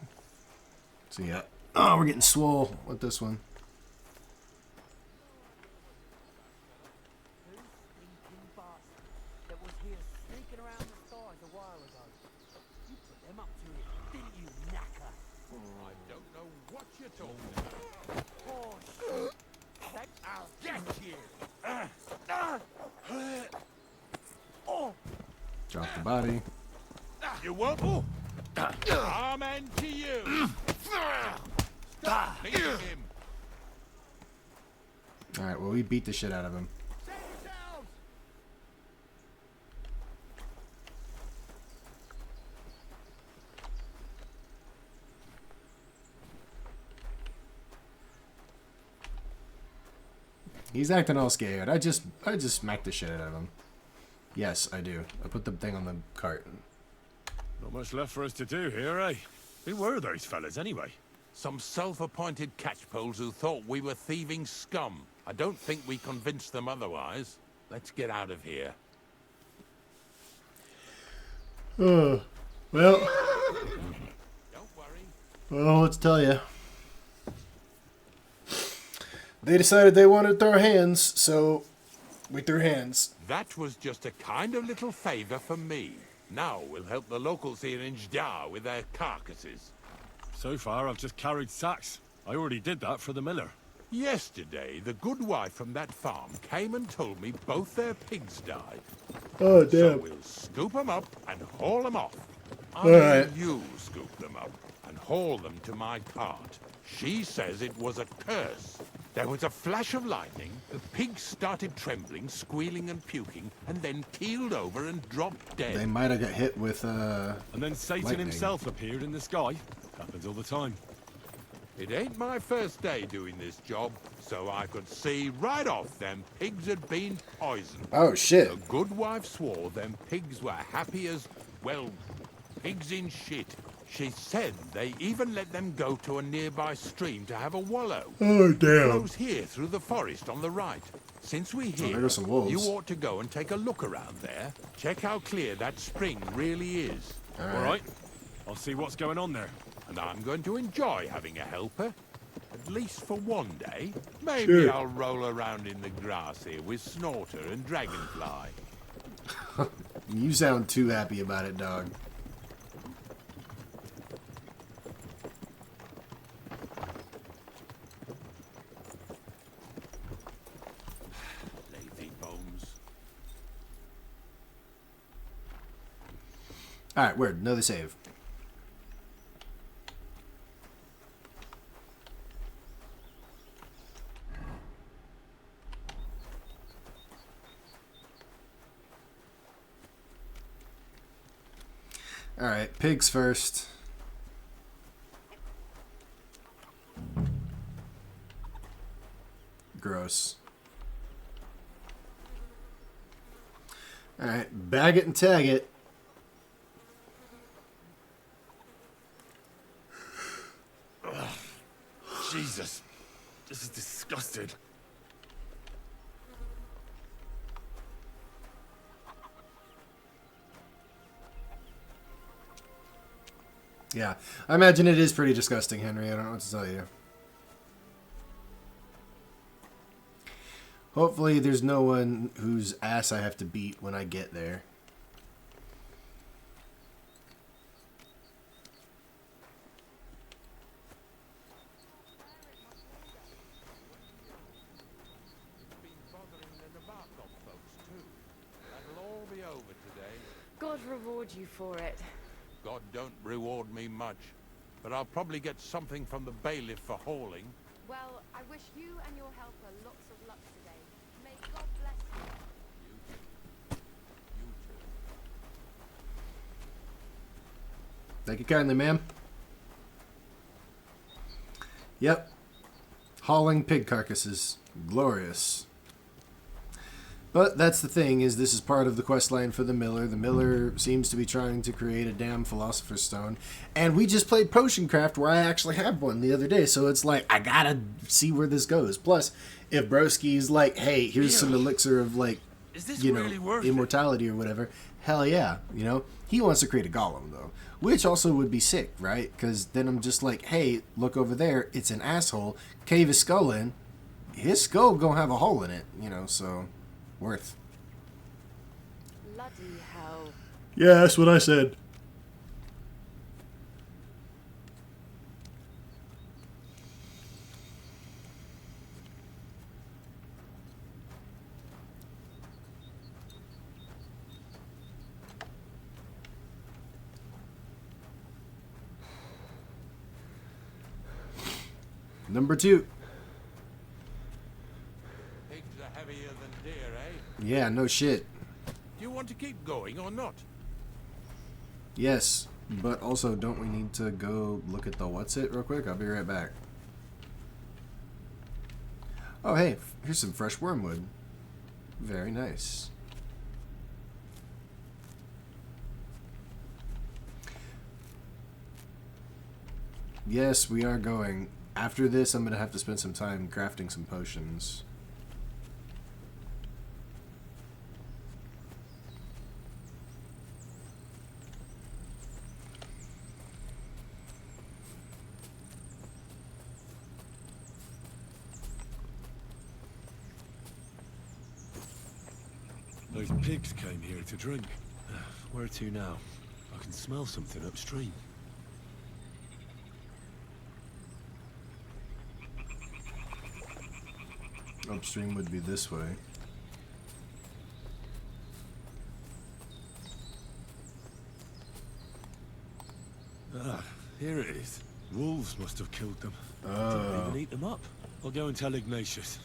So yeah. Oh, we're getting swole with this one. Who stinking bastard that was here sneaking around the stars a while ago? You put them up to it, didn't you, knacker? I don't know what you're talking about. Oh, shit. I'll get you. Oh, Drop the body. You won't. Amen to you. Stop beating him. Alright, well, we beat the shit out of him. Save yourselves. He's acting all scared. I just smacked the shit out of him. Yes, I do. I put the thing on the cart. Not much left for us to do here, eh? Who were those fellas, anyway? Some self-appointed catchpoles who thought we were thieving scum. I don't think we convinced them otherwise. Let's get out of here. Well, Don't worry. well, let's tell you. They decided they wanted to throw hands, so we threw hands. That was just a kind of little favor for me. Now we'll help the locals here in Jdar with their carcasses. So far, I've just carried sacks. I already did that for the miller. Yesterday, the good wife from that farm came and told me both their pigs died. Oh, So damn. we'll scoop them up and haul them off. I All mean, right. you scoop them up and haul them to my cart. She says it was a curse. There was a flash of lightning, the pigs started trembling, squealing and puking, and then keeled over and dropped dead. They might have got hit with, And then Satan lightning. himself appeared in the sky. Happens all the time. It ain't my first day doing this job, so I could see right off them pigs had been poisoned. Oh, shit. The good wife swore them pigs were happy as, well, pigs in shit. She said they even let them go to a nearby stream to have a wallow. Oh, It damn. flows here through the forest on the right. Since we're here, there go some wolves. you ought to go and take a look around there. Check how clear that spring really is. All right. I'll see what's going on there. And I'm going to enjoy having a helper. At least for one day. Maybe Sure. I'll roll around in the grass here with Snorter and Dragonfly. You sound too happy about it, dog. Lazy bones. Alright, word. Another save. Alright, pigs first. Gross. Alright, bag it and tag it. Jesus. This is disgusting. Yeah, I imagine it is pretty disgusting, Henry. I don't know what to tell you. Hopefully there's no one whose ass I have to beat when I get there. Been bothering the Nabokov folks too. That'll all be over today. God reward you for it. God don't reward me much, but I'll probably get something from the bailiff for hauling. Well, I wish you and your helper lots of luck today. May God bless you. You too. Thank you kindly, ma'am. Yep. Hauling pig carcasses. Glorious. But that's the thing, is this is part of the quest line for the Miller. The Miller seems to be trying to create a damn Philosopher's Stone. And we just played Potion Craft where I actually have one the other day. So it's like, I gotta see where this goes. Plus, if Broski's like, hey, here's some elixir of like, Is this you know, really worth it? immortality or whatever. Hell yeah, you know. He wants to create a golem though, which also would be sick, right? Because then I'm just like, hey, look over there. It's an asshole. Cave his skull in. His skull gonna have a hole in it, you know. So worth. Bloody hell. Yeah, that's what I said. Number 2. Pigs are heavier than deer, eh? Yeah, no shit. Do you want to keep going or not? Yes, but also don't we need to go look at the what's it real quick? I'll be right back. Oh, hey, here's some fresh wormwood. Very nice. Yes, we are going. After this, I'm going to have to spend some time crafting some potions. Those pigs came here to drink. Where to now? I can smell something upstream. Upstream would be this way. Ah, here it is. Wolves must have killed them. Didn't Oh. even eat them up. I'll go and tell Ignatius.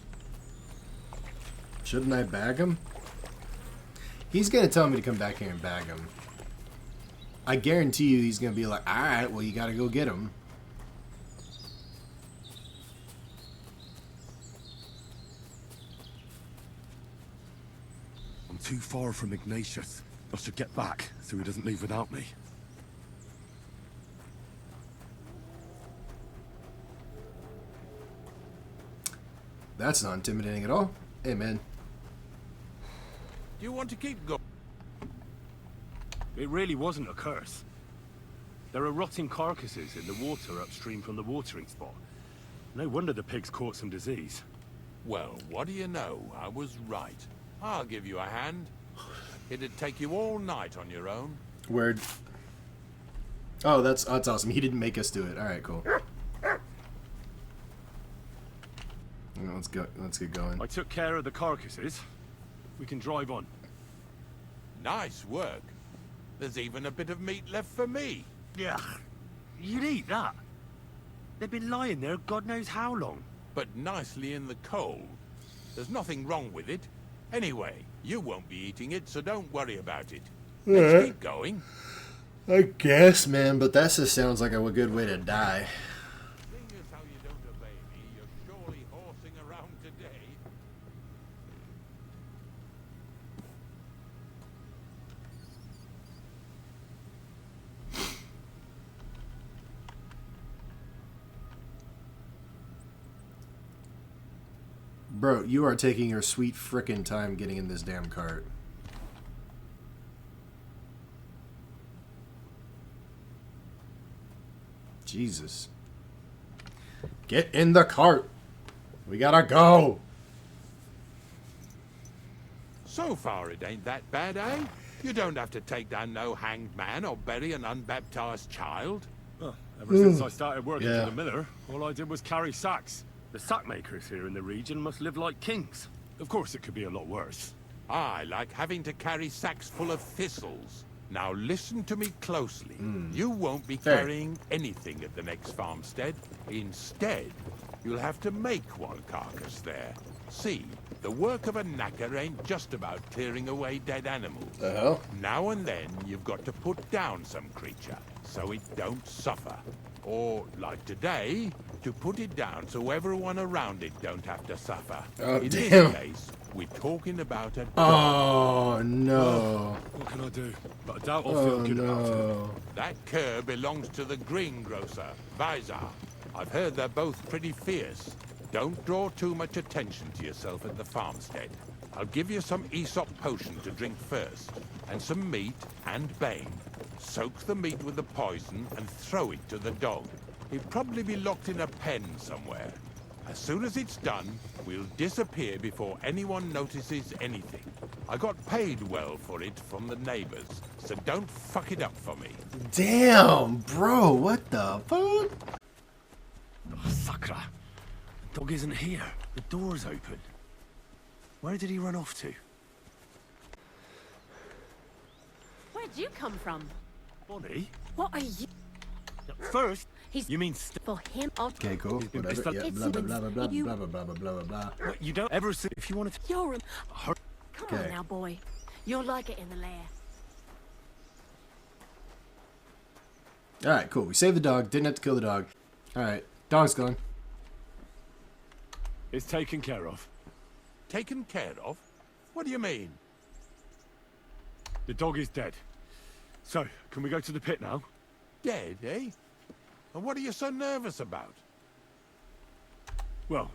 Shouldn't I bag him? He's going to tell me to come back here and bag him. I guarantee you he's going to be like, alright, well, you got to go get him. I'm too far from Ignatius. I should get back so he doesn't leave without me. That's not intimidating at all. Hey, man. Do you want to keep going? It really wasn't a curse. There are rotting carcasses in the water upstream from the watering spot. No wonder the pigs caught some disease. Well, what do you know? I was right. I'll give you a hand. It'd take you all night on your own. Word. Oh, that's awesome. He didn't make us do it. Alright, cool. Let's go. Let's get going. I took care of the carcasses. We can drive on. Nice work. There's even a bit of meat left for me. Yeah, you'd eat that. They've been lying there God knows how long. But nicely in the cold. There's nothing wrong with it. Anyway, you won't be eating it, so don't worry about it. Let's keep going. I guess, man, but that just sounds like a good way to die. Seeing as how you don't obey me, you're surely horsing around today. Bro, you are taking your sweet frickin' time getting in this damn cart. Jesus. Get in the cart. We gotta go. So far, it ain't that bad, eh? You don't have to take down no hanged man or bury an unbaptized child. Oh, ever since I started working Yeah. for the miller, all I did was carry sacks. The sack makers here in the region must live like kings. Of course, it could be a lot worse. I like having to carry sacks full of thistles. Now listen to me closely. You won't be Hey. carrying anything at the next farmstead. Instead, you'll have to make one carcass there. See, the work of a knacker ain't just about clearing away dead animals. The hell? Now and then, you've got to put down some creature, so it don't suffer. Or, like today, to put it down so everyone around it don't have to suffer. Oh, In damn. this case, we're talking about a dog. Oh, no. What can I do? But I doubt I'll Oh, feel good about it. no. That cur belongs to the greengrocer, Vizar. I've heard they're both pretty fierce. Don't draw too much attention to yourself at the farmstead. I'll give you some Aesop potion to drink first, and some meat and bane. Soak the meat with the poison and throw it to the dog. He'll probably be locked in a pen somewhere. As soon as it's done, we'll disappear before anyone notices anything. I got paid well for it from the neighbors, so don't fuck it up for me. Damn, bro. What the fuck? Oh, Sakra. The dog isn't here. The door's open. Where did he run off to? Where'd you come from? Bonnie? What are you? First, He's you mean for him. Oh, Okay, cool. been Whatever. pissed Yeah, off. blah, blah, blah, blah, blah, You- blah, blah, blah, blah, blah, blah, blah. you don't ever see if you wanted to. you're a... Hurt. Come Okay. on now, boy. You'll like it in the lair. Alright, cool. We saved the dog. Didn't have to kill the dog. Alright. Dog's gone. It's taken care of. Taken care of? What do you mean? The dog is dead. So, can we go to the pit now? Dead, eh? And what are you so nervous about? Well,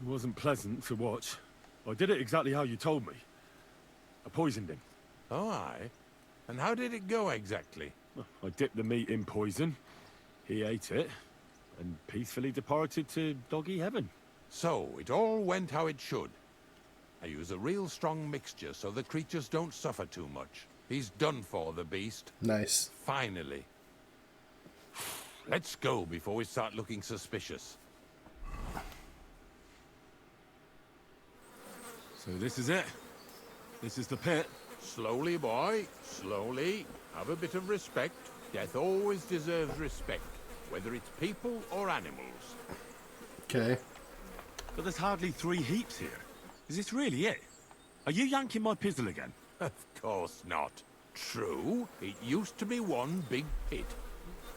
it wasn't pleasant to watch. I did it exactly how you told me. I poisoned him. Oh, aye. And how did it go exactly? I dipped the meat in poison. He ate it, and peacefully departed to doggy heaven. So, it all went how it should. I use a real strong mixture so the creatures don't suffer too much. He's done for, the beast. Nice. Finally. Let's go before we start looking suspicious. So this is it. This is the pit. Slowly, boy. Slowly. Have a bit of respect. Death always deserves respect, whether it's people or animals. Okay. But there's hardly 3 heaps here. Is this really it? Are you yanking my pizzle again? Of course not. True, it used to be one big pit.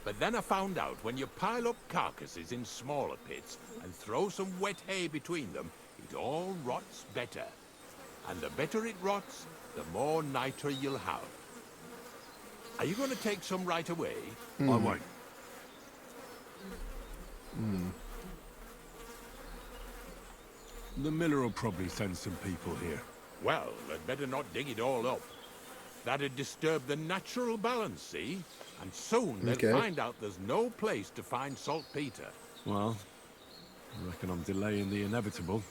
But then I found out when you pile up carcasses in smaller pits and throw some wet hay between them, it all rots better. And the better it rots, the more niter you'll have. Are you going to take some right away? I won't. The miller will probably send some people here. Well, they'd better not dig it all up. That'd disturb the natural balance, see? And soon they'll Okay. find out there's no place to find saltpeter. Well, I reckon I'm delaying the inevitable.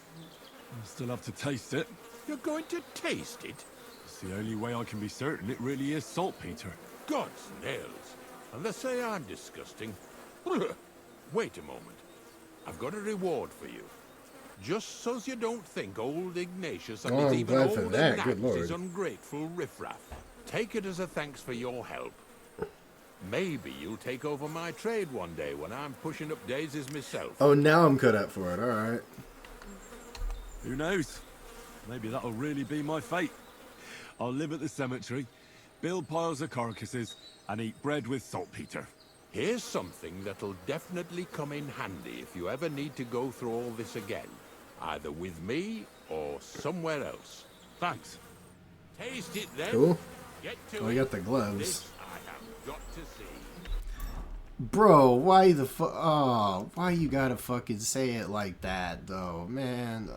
I'll still have to taste it. You're going to taste it? It's the only way I can be certain it really is saltpeter. God's nails. And they say I'm disgusting. Wait a moment. I've got a reward for you. Just so's you don't think old Ignatius and Oh, his I'm even glad for older that, good nags is lord. ungrateful riffraff. Take it as a thanks for your help. Maybe you'll take over my trade one day when I'm pushing up daisies myself. Oh, now I'm cut up for it. All right. Who knows? Maybe that'll really be my fate. I'll live at the cemetery, build piles of carcasses, and eat bread with saltpeter. Here's something that'll definitely come in handy if you ever need to go through all this again. Either with me or somewhere else. Thanks. Taste it then. Cool. Get to Oh, I it. got the gloves. This I have got to see. Bro, why the fuck? Oh, why you gotta fucking say it like that, though, man?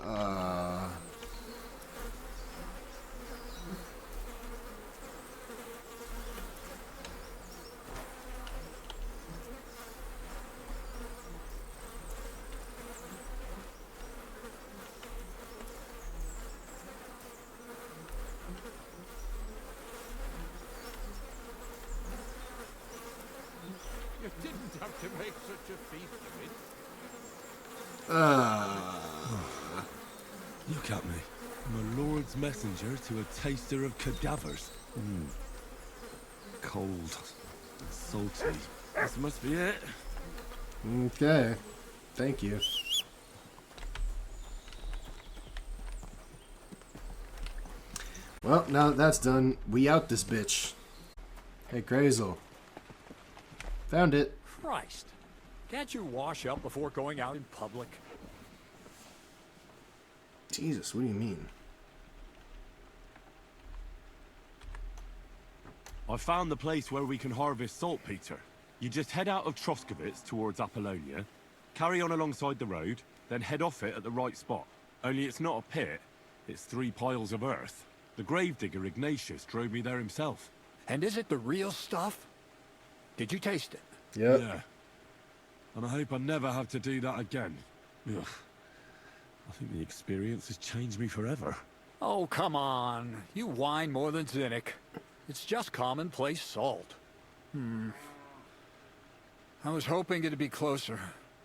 You didn't have to make such a feast of it. Look at me. I'm a lord's messenger to a taster of cadavers. Cold. Salty. This must be it. Okay. Thank you. Well, now that that's done, we out this bitch. Hey, Kreyzel. Found it. Christ. Can't you wash up before going out in public? Jesus, what do you mean? I found the place where we can harvest saltpeter. You just head out of Troskovitz towards Apollonia, carry on alongside the road, then head off it at the right spot. Only it's not a pit, it's 3 piles of earth. The gravedigger Ignatius drove me there himself. And is it the real stuff? Did you taste it? Yep. Yeah. And I hope I never have to do that again. Ugh. I think the experience has changed me forever. Oh, come on. You whine more than Zinnik. It's just commonplace salt. I was hoping it'd be closer.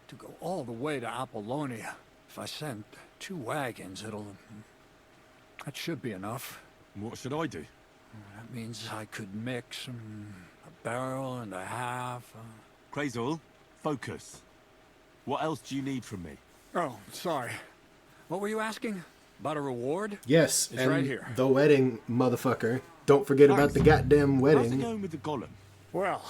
To go all the way to Apollonia. If I send 2 wagons, that should be enough. What should I do? That means I could mix a barrel and a half. Kreyzel, focus. What else do you need from me? Oh, sorry. What were you asking? About a reward? Yes, It's and right here. the wedding, motherfucker. Don't forget about the goddamn How's it wedding. going with the golem? Well,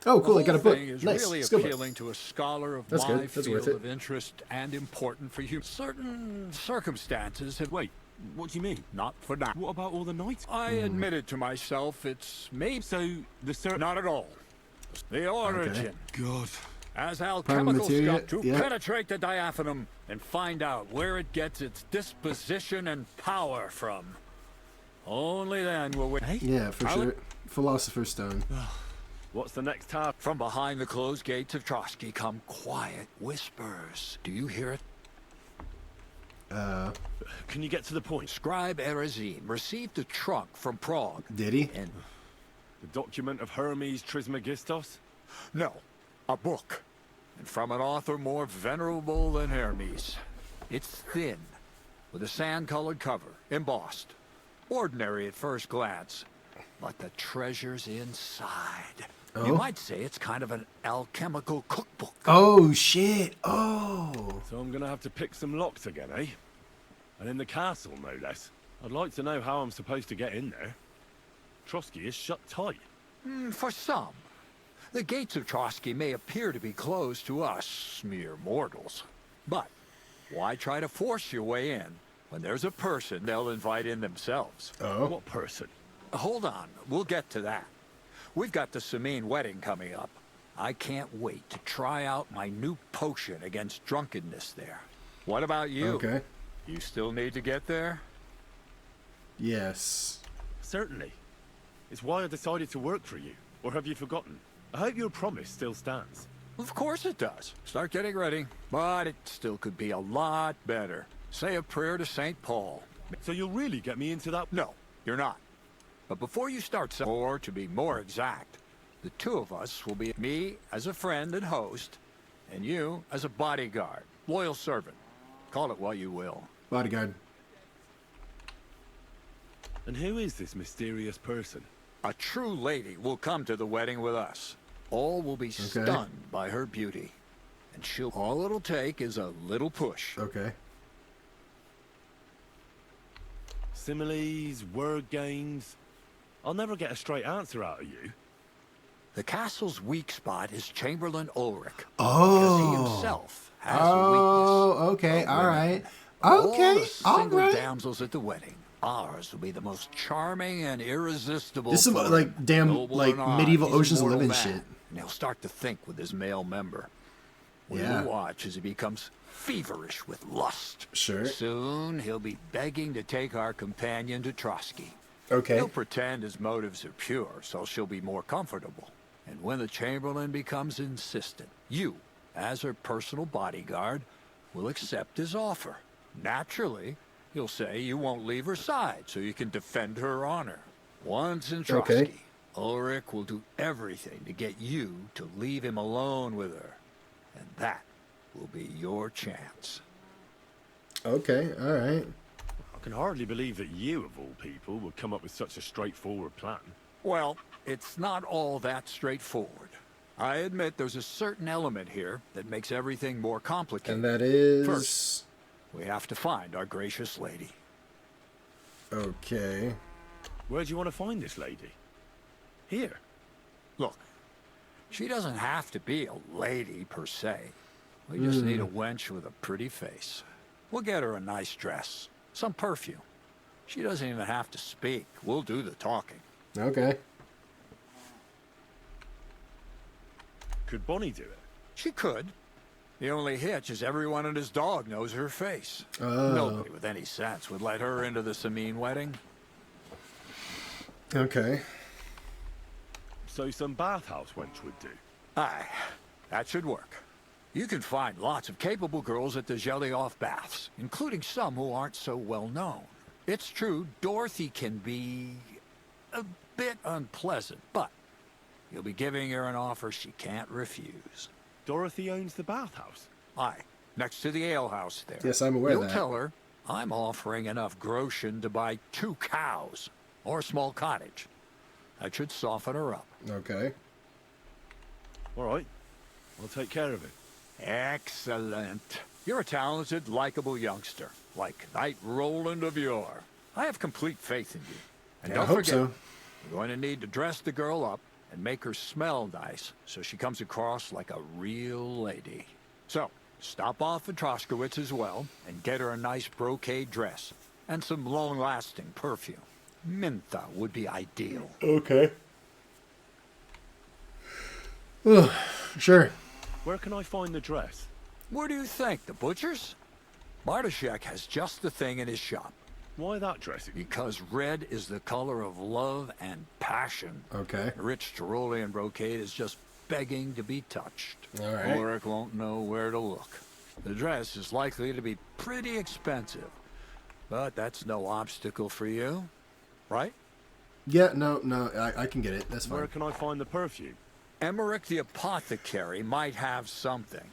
Oh, cool, I the got a whole book. thing is Nice, really skill book. appealing to a scholar of That's my good, that's field worth it. of interest and important for you. Certain circumstances have... Wait, what do you mean? Not for now. What about all the night? I admitted to myself it's maybe... So, the Not at all. The origin. God. As Primal alchemical materia, stuff to yeah. penetrate the diaphanum and find out where it gets its disposition and power from. Only then will we... Hey? Yeah, for I'll- sure. Philosopher's Stone. What's the next task? From behind the closed gates of Trotsky come quiet whispers. Do you hear it? Can you get to the point? Scribe Erezim received a trunk from Prague. Did he? And The document of Hermes Trismegistos? no, a book. And from an author more venerable than Hermes. It's thin, with a sand-colored cover, embossed. Ordinary at first glance, but the treasure's inside. Oh? You might say it's kind of an alchemical cookbook. Oh, shit. Oh. So I'm gonna have to pick some locks again, eh? And in the castle, no less. I'd like to know how I'm supposed to get in there. Trotsky is shut tight. For some. The gates of Trotsky may appear to be closed to us, mere mortals. But why try to force your way in when there's a person they'll invite in themselves? Oh. What person? Hold on, we'll get to that. We've got the Samine wedding coming up. I can't wait to try out my new potion against drunkenness there. What about you? Okay. You still need to get there? Yes. Certainly. It's why I decided to work for you. Or have you forgotten? I hope your promise still stands. Of course it does. Start getting ready. But it still could be a lot better. Say a prayer to St. Paul. So you'll really get me into that? No, you're not. But before you start, or to be more exact, the two of us will be me as a friend and host, and you as a bodyguard, loyal servant. Call it what you will. Bodyguard. And who is this mysterious person? A true lady will come to the wedding with us. All will be stunned by her beauty. And all it'll take is a little push. Okay. Similes, word games. I'll never get a straight answer out of you. The castle's weak spot is Chamberlain Ulrich. Oh. Because he himself has a weakness. Okay. of All women. right. Of Okay. all the All single right. damsels at the wedding, ours will be the most charming and irresistible. This is for like him. damn Noble like or not, medieval he's an Ocean's immortal 11 man, shit. And he'll start to think with his male member. We Yeah. will watch as he becomes feverish with lust. Sure. Soon he'll be begging to take our companion to Trotsky. Okay. He'll pretend his motives are pure, so she'll be more comfortable. And when the Chamberlain becomes insistent, you, as her personal bodyguard, will accept his offer. Naturally, you'll say you won't leave her side so you can defend her honor. Once in Trotsky, Okay. Ulrich will do everything to get you to leave him alone with her. And that will be your chance. Okay. All right. I can hardly believe that you, of all people, would come up with such a straightforward plan. Well, it's not all that straightforward. I admit there's a certain element here that makes everything more complicated. And that is. First. We have to find our gracious lady. Okay. Where do you want to find this lady? Here. Look, she doesn't have to be a lady per se. We just need a wench with a pretty face. We'll get her a nice dress, some perfume. She doesn't even have to speak. We'll do the talking. Okay. Could Bonnie do it? She could. The only hitch is everyone and his dog knows her face. Oh. Nobody with any sense would let her into the Samine wedding. Okay. So some bathhouse wench would do. Aye, that should work. You can find lots of capable girls at the Gelioff baths, including some who aren't so well known. It's true, Dorothy can be a bit unpleasant, but you'll be giving her an offer she can't refuse. Dorothy owns the bathhouse. Aye, next to the alehouse there. Yes, I'm aware of You'll that. tell her I'm offering enough groschen to buy 2 cows or a small cottage. That should soften her up. Okay. All right. I'll take care of it. Excellent. You're a talented, likable youngster, like Knight Roland of yore. I have complete faith in you. And Yeah, I don't hope forget, so. we're going to need to dress the girl up and make her smell nice so she comes across like a real lady. So, stop off at Troskowitz as well and get her a nice brocade dress and some long-lasting perfume. Mentha would be ideal. Okay. Ugh, sure. Where can I find the dress? Where do you think? The butcher's? Bartoszek has just the thing in his shop. Why that dress? Because red is the color of love and passion. Okay. Rich Tyrolean brocade is just begging to be touched. All right. Ulrich won't know where to look. The dress is likely to be pretty expensive, but that's no obstacle for you, right? Yeah, no, I can get it. That's fine. Where can I find the perfume? Emmerich the apothecary might have something.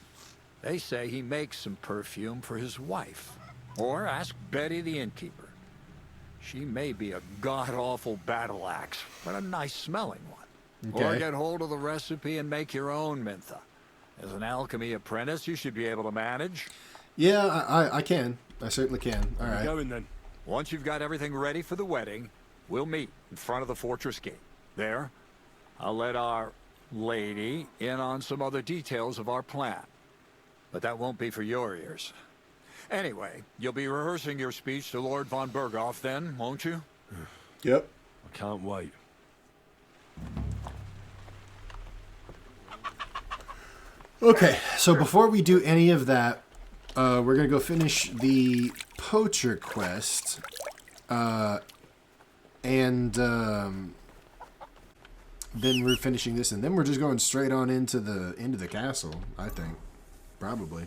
They say he makes some perfume for his wife. Or ask Betty the innkeeper. She may be a god-awful battle axe, but a nice-smelling one. Okay. Or get hold of the recipe and make your own mintha. As an alchemy apprentice, you should be able to manage. Yeah, I can. I certainly can. All right. Going then. Once you've got everything ready for the wedding, we'll meet in front of the fortress gate. There, I'll let our lady in on some other details of our plan. But that won't be for your ears. Anyway, you'll be rehearsing your speech to Lord von Berghoff then, won't you? Yep. I can't wait. Okay, so before we do any of that, we're going to go finish the poacher quest. And then we're finishing this, and then we're just going straight on into the castle, I think. Probably.